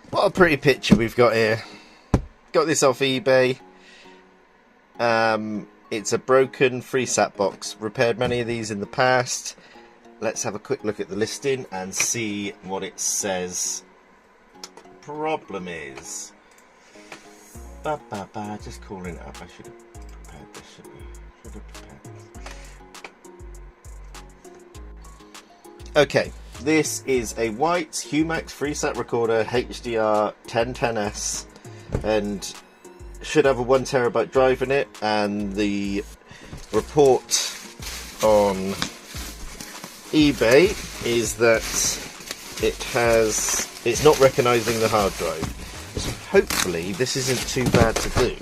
What a pretty picture we've got here. Got this off eBay. It's a broken Freesat box. Repaired many of these in the past. Let's have a quick look at the listing and see what it says. Problem is... just calling it up. I should have prepared this, shouldn't I? Should have prepared this. Okay, this is a white Humax Freesat recorder HDR 1010s and should have a 1 terabyte drive in it, and the report on eBay is that it's not recognizing the hard drive. So hopefully this isn't too bad to do,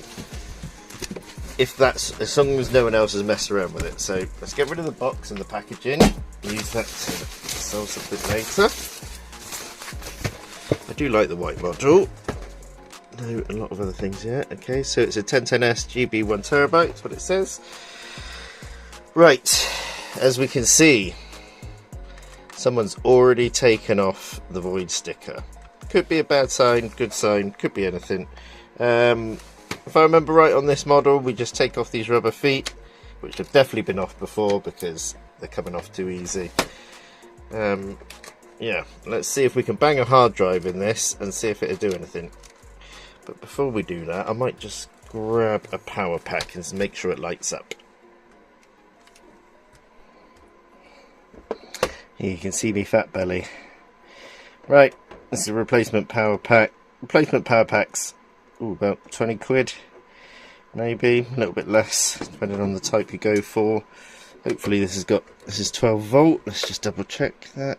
as long as no one else has messed around with it. So let's get rid of the box and the packaging, use that to sell something later. I do like the white module. No, a lot of other things here. Okay, so it's a 1010s GB 1 terabyte, that's what it says. Right, as we can see, someone's already taken off the void sticker. Could be a bad sign, good sign, could be anything. If I remember right on this model, we just take off these rubber feet, which have definitely been off before because they're coming off too easy. Yeah, let's see if we can bang a hard drive in this and see if it'll do anything. But before we do that, I might just grab a power pack and make sure it lights up. Here you can see me fat belly. Right, this is a replacement power pack. Replacement power packs, ooh, about 20 quid, maybe, a little bit less, depending on the type you go for. Hopefully this is 12 volt, let's just double check that.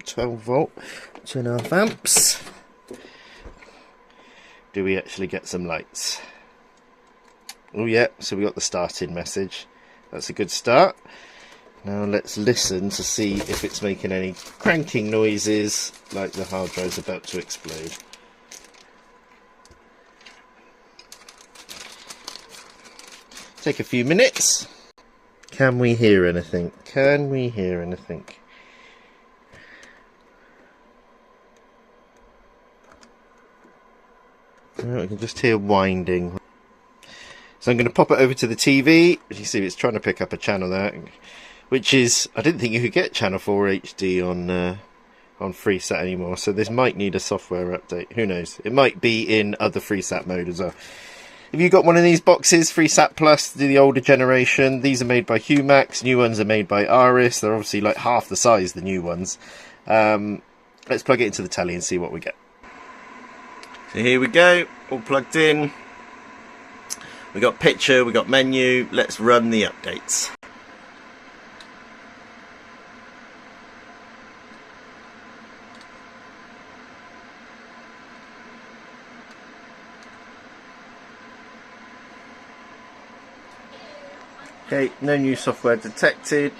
12 volt, 2.5 amps. Do we actually get some lights? Oh yeah, so we got the starting message. That's a good start. Now let's listen to see if it's making any cranking noises like the hard drive's about to explode. Take a few minutes. Can we hear anything? Can we hear anything? I can just hear winding. So I'm going to pop it over to the TV. As you see, it's trying to pick up a channel there, which is, I didn't think you could get channel 4 HD on Freesat anymore. So this might need a software update. Who knows? It might be in other Freesat mode as well. If you've got one of these boxes, Freesat Plus, the older generation, these are made by Humax. New ones are made by Aris. They're obviously like half the size, the new ones. Let's plug it into the telly and see what we get. So here we go, all plugged in. We got picture, we got menu. Let's run the updates. Okay, no new software detected.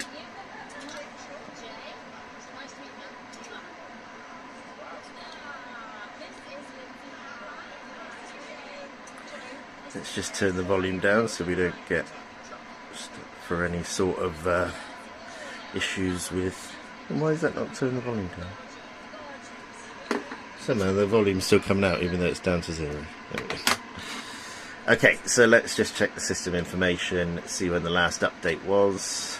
Let's just turn the volume down so we don't get for any sort of issues with... And why is that not turning the volume down? Somehow the volume's still coming out even though it's down to 0. There we go. Okay, so let's just check the system information, see when the last update was.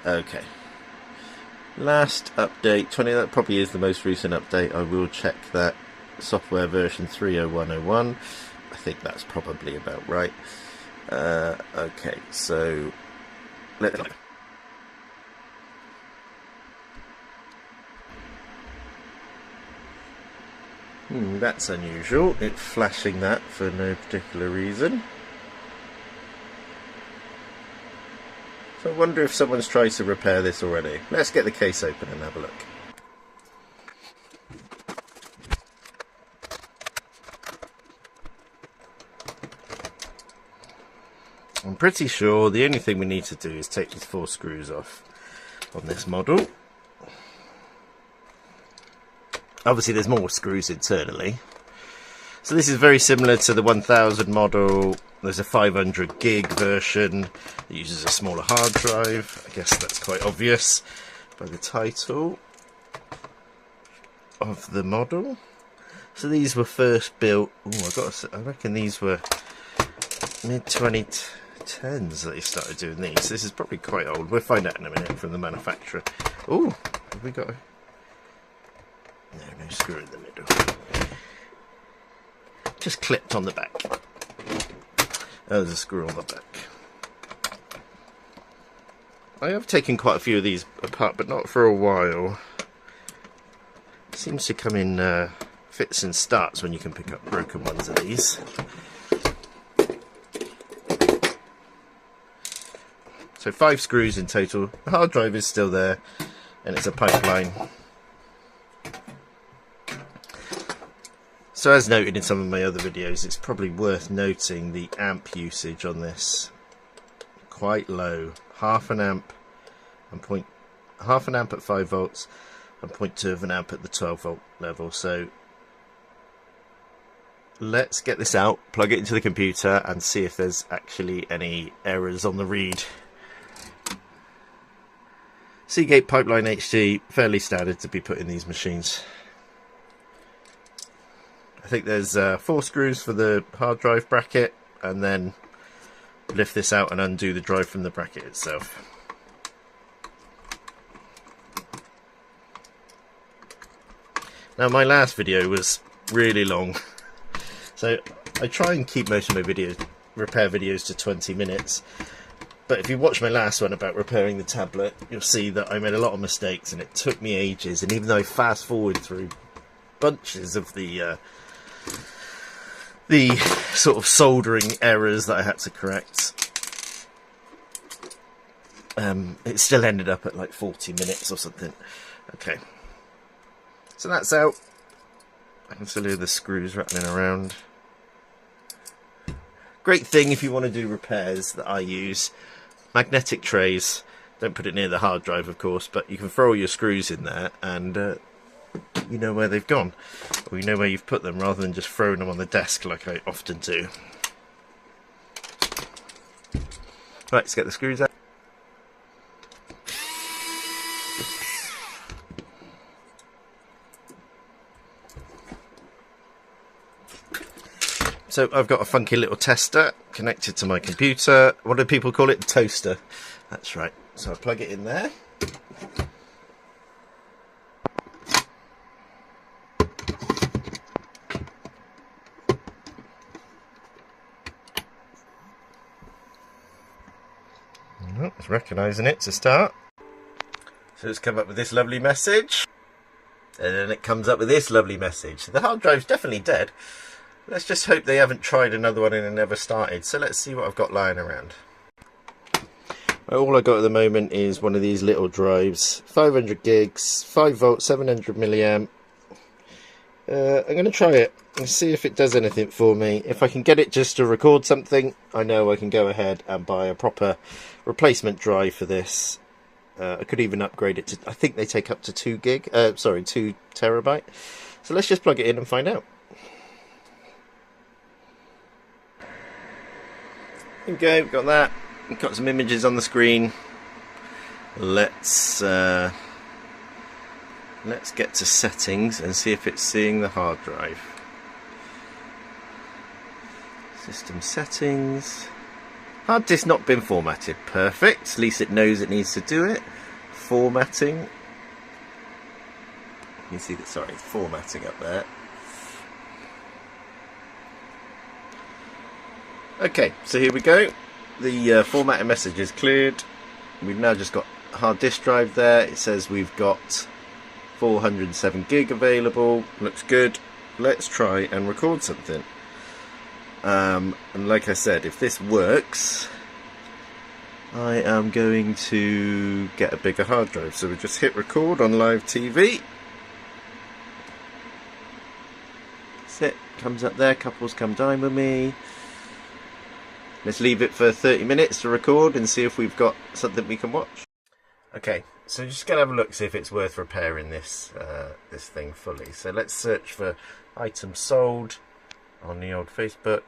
Okay. Last update, that probably is the most recent update. I will check that. Software version 30101. I think that's probably about right. Okay, so let's... That's unusual. It's flashing that for no particular reason. So I wonder if someone's tried to repair this already. Let's get the case open and have a look. I'm pretty sure the only thing we need to do is take these 4 screws off on this model. Obviously there's more screws internally. So this is very similar to the 1000 model. There's a 500 gig version that uses a smaller hard drive. I guess that's quite obvious by the title of the model. So these were first built, I reckon these were mid-2010s that they started doing these. This is probably quite old. We'll find out in a minute from the manufacturer. Oh, have we got no screw in the middle. Just clipped on the back. Oh, there's a screw on the back. I have taken quite a few of these apart, but not for a while. It seems to come in fits and starts when you can pick up broken ones of these. So 5 screws in total. The hard drive is still there, and it's a pipeline. So as noted in some of my other videos, it's probably worth noting the amp usage on this. Quite low. Half an amp at 5 volts and 0.2 of an amp at the 12 volt level. So let's get this out, plug it into the computer and see if there's actually any errors on the read. Seagate Pipeline HD, fairly standard to be put in these machines. I think there's 4 screws for the hard drive bracket, and then lift this out and undo the drive from the bracket itself. Now my last video was really long, so I try and keep most of my repair videos to 20 minutes. But if you watch my last one about repairing the tablet, you'll see that I made a lot of mistakes and it took me ages. And even though I fast forward through bunches of the sort of soldering errors that I had to correct, it still ended up at like 40 minutes or something. Okay, so that's out. I can still hear the screws rattling around. Great thing if you want to do repairs that I use. Magnetic trays. Don't put it near the hard drive, of course, but you can throw all your screws in there and you know where they've gone, or you know where you've put them, rather than just throwing them on the desk like I often do. Right, let's get the screws out. So I've got a funky little tester connected to my computer. What do people call it? Toaster. That's right. So I plug it in there. Oh, it's recognising it to start. So it's come up with this lovely message. And then it comes up with this lovely message. The hard drive's definitely dead. Let's just hope they haven't tried another one and it never started. So let's see what I've got lying around. All I got at the moment is one of these little drives. 500 gigs, 5 volt, 700 milliamp. I'm going to try it and see if it does anything for me. If I can get it just to record something, I know I can go ahead and buy a proper replacement drive for this. I could even upgrade it to, I think they take up to 2 terabyte. So let's just plug it in and find out. There we go, we've got that. We've got some images on the screen. Let's get to settings and see if it's seeing the hard drive. System settings. Hard disk not been formatted. Perfect. At least it knows it needs to do it. Formatting. You can see that, sorry, formatting up there. Okay, so here we go. The formatting message is cleared. We've now just got a hard disk drive there. It says we've got 407 gig available. Looks good. Let's try and record something. And like I said, if this works, I am going to get a bigger hard drive. So we just hit record on live TV. That's it. Comes up there. Couples come dine with me. Let's leave it for 30 minutes to record and see if we've got something we can watch. Okay, so just going to have a look, see if it's worth repairing this this thing fully. So let's search for items sold. on the old Facebook.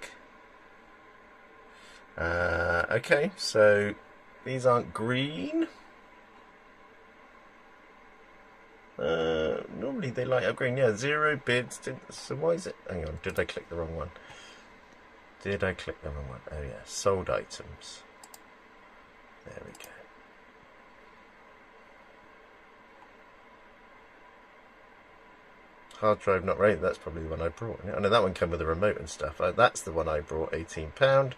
Okay, so these aren't green. Normally they light up green. Yeah, 0 bids. So why is it? Hang on, did I click the wrong one? Did I click the wrong one? Oh yeah, sold items. There we go. Hard drive not ready. That's probably the one I brought. I know that one came with a remote and stuff. That's the one I brought, £18. So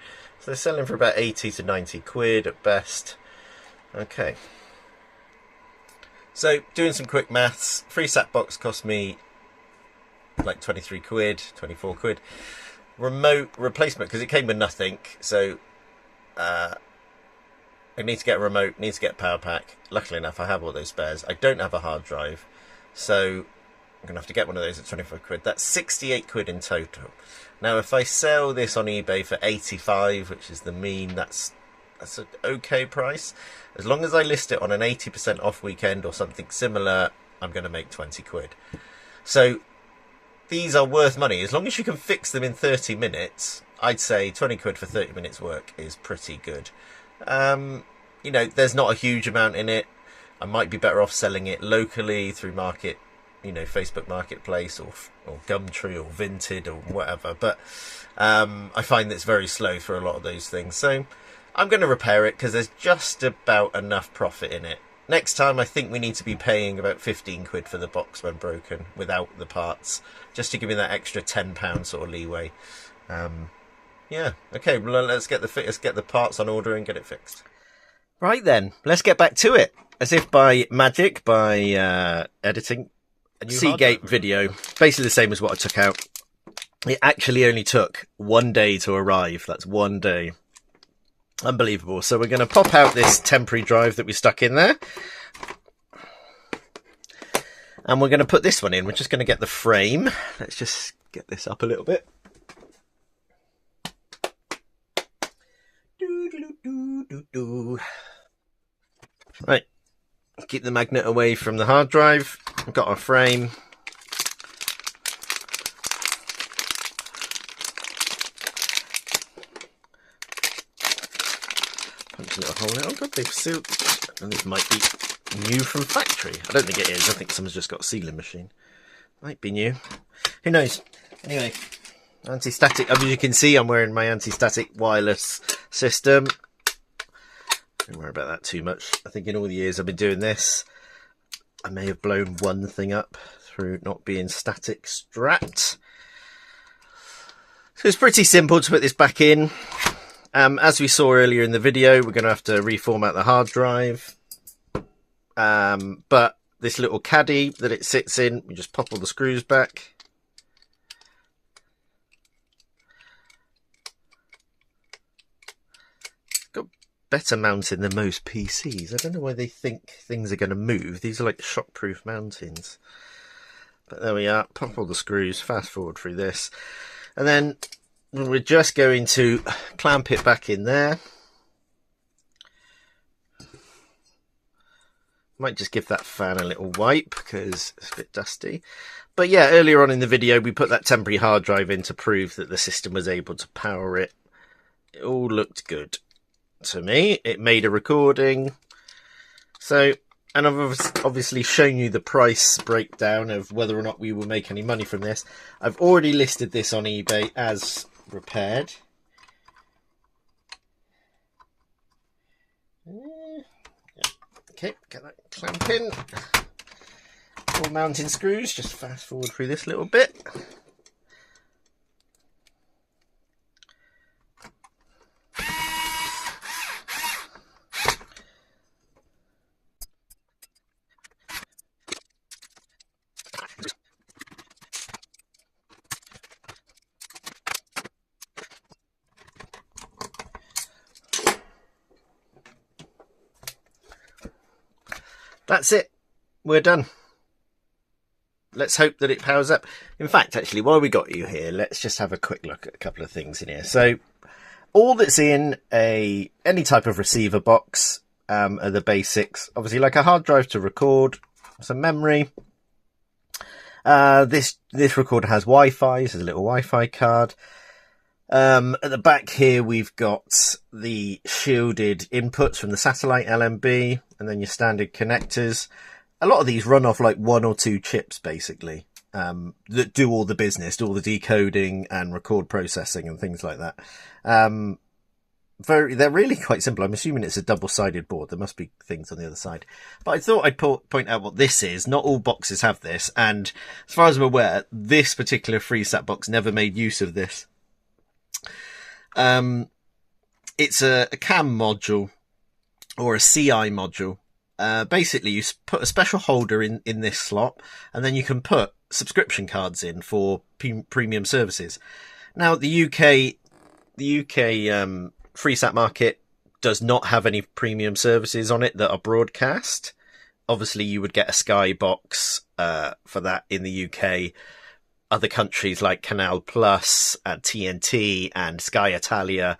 they're selling for about 80 to 90 quid at best. Okay. So doing some quick maths, FreeSat box cost me like 23 quid, 24 quid. Remote replacement, because it came with nothing. So I need to get a remote, need to get a power pack. Luckily enough, I have all those spares. I don't have a hard drive, so I'm going to have to get one of those at 25 quid. That's 68 quid in total. Now, if I sell this on eBay for 85, which is the mean, that's an okay price. As long as I list it on an 80% off weekend or something similar, I'm going to make 20 quid. So these are worth money. As long as you can fix them in 30 minutes, I'd say 20 quid for 30 minutes work is pretty good. You know, there's not a huge amount in it. I might be better off selling it locally through market, you know, Facebook Marketplace or Gumtree or Vinted or whatever. But I find that it's very slow for a lot of those things. So I'm going to repair it because there's just about enough profit in it. Next time, I think we need to be paying about 15 quid for the box when broken without the parts, just to give me that extra £10 sort of leeway. Yeah, okay, well, let's get the parts on order and get it fixed. Right then, let's get back to it. As if by magic, by editing a Seagate video, basically the same as what I took out. It actually only took 1 day to arrive. That's 1 day. Unbelievable. So we're going to pop out this temporary drive that we stuck in there. And we're going to put this one in. We're just going to get the frame. Let's just get this up a little bit. Right. Keep the magnet away from the hard drive. I've got our frame. Punching a hole in. Oh god, they've sealed. And this might be new from factory. I don't think it is. I think someone's just got a sealing machine. Might be new. Who knows? Anyway, anti-static. As you can see, I'm wearing my anti-static wireless system. Don't worry about that too much. I think in all the years I've been doing this, I may have blown one thing up through not being static strapped. So it's pretty simple to put this back in. As we saw earlier in the video, we're going to have to reformat the hard drive. But this little caddy that it sits in, we just pop all the screws back. Got better mounting than most PCs. I don't know why they think things are going to move. These are like shockproof mountings. But there we are. Pop all the screws, fast forward through this. And then we're just going to clamp it back in there. Might just give that fan a little wipe because it's a bit dusty. But yeah, earlier on in the video, we put that temporary hard drive in to prove that the system was able to power it. It all looked good to me. It made a recording. So, and I've obviously shown you the price breakdown of whether or not we will make any money from this. I've already listed this on eBay as repaired. Okay, get that clamp in. All mounting screws, just fast forward through this little bit. That's it. We're done. Let's hope that it powers up. In fact, actually, while we got you here, let's just have a quick look at a couple of things in here. So, all that's in any type of receiver box are the basics. Obviously, like a hard drive to record, some memory, This recorder has Wi-Fi, so there's a little Wi-Fi card. At the back here, we've got the shielded inputs from the satellite LMB, and then your standard connectors. A lot of these run off like 1 or 2 chips, basically, that do all the business, do all the decoding and record processing and things like that. They're really quite simple. I'm assuming it's a double-sided board. There must be things on the other side. But I thought I'd point out what this is. Not all boxes have this, and as far as I'm aware, this particular FreeSat box never made use of this. It's a CAM module or a CI module. Basically, you put a special holder in this slot, and then you can put subscription cards in for premium services. Now, the UK FreeSat market does not have any premium services on it that are broadcast. Obviously, you would get a Sky box for that in the UK. Other countries like Canal Plus and TNT and Sky Italia,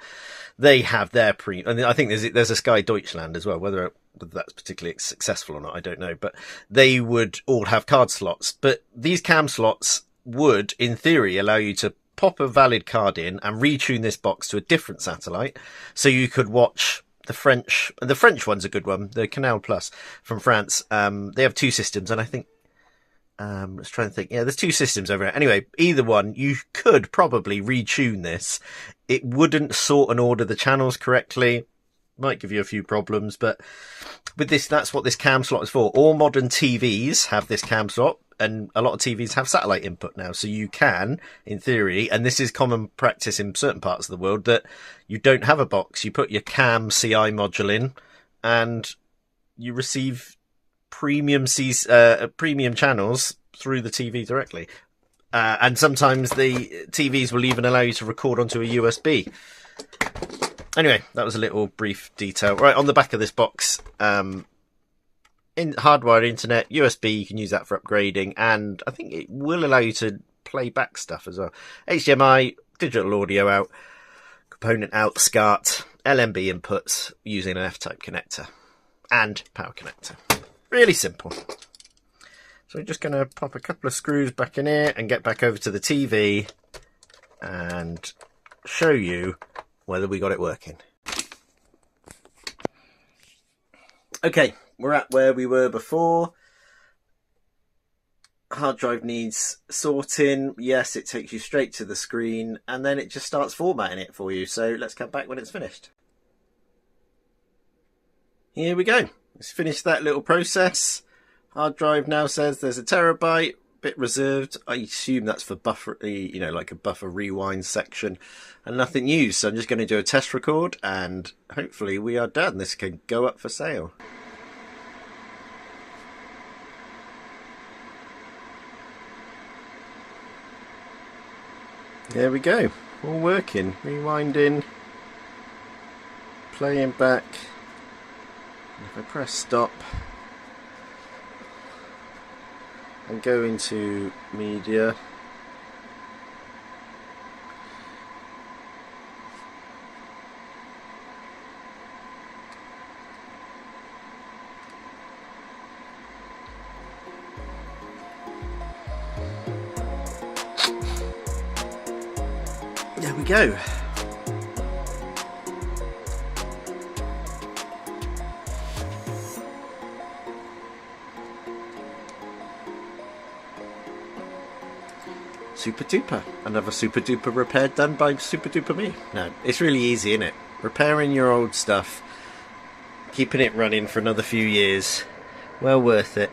they have their and I think there's a Sky Deutschland as well. Whether that's particularly successful or not, I don't know. But they would all have card slots. But these CAM slots would, in theory, allow you to pop a valid card in and retune this box to a different satellite, so you could watch the French. The French one's a good one, the Canal Plus from France. They have 2 systems, and I think. Let's try and think. Yeah, there's 2 systems over here. Anyway, either one, you could probably retune this. It wouldn't sort and order the channels correctly. Might give you a few problems, but with this, that's what this CAM slot is for. All modern TVs have this CAM slot, and a lot of TVs have satellite input now. So you can, in theory, and this is common practice in certain parts of the world, that you don't have a box. You put your CAM CI module in, and you receive premium channels through the TV directly, and sometimes the TVs will even allow you to record onto a USB. Anyway, that was a little brief detail. Right, on the back of this box, in hardwired internet, USB, you can use that for upgrading, and I think it will allow you to play back stuff as well. HDMI, digital audio out, component out, SCART, LMB inputs using an F-type connector, and power connector. Really simple. So we're just going to pop a couple of screws back in here and get back over to the TV and show you whether we got it working. Okay, we're at where we were before. Hard drive needs sorting. Yes, it takes you straight to the screen, and then it just starts formatting it for you. So let's come back when it's finished. Here we go. Let's finish that little process. Hard drive now says there's a terabyte, bit reserved. I assume that's for buffer, like a buffer rewind section, and nothing used. So I'm just going to do a test record, and hopefully we are done. This can go up for sale. There we go, all working, rewinding, playing back. If I press stop and go into media, there we go. Super duper. Another super duper repair done by super duper me. No, it's really easy, isn't it? Repairing your old stuff, keeping it running for another few years. Well worth it.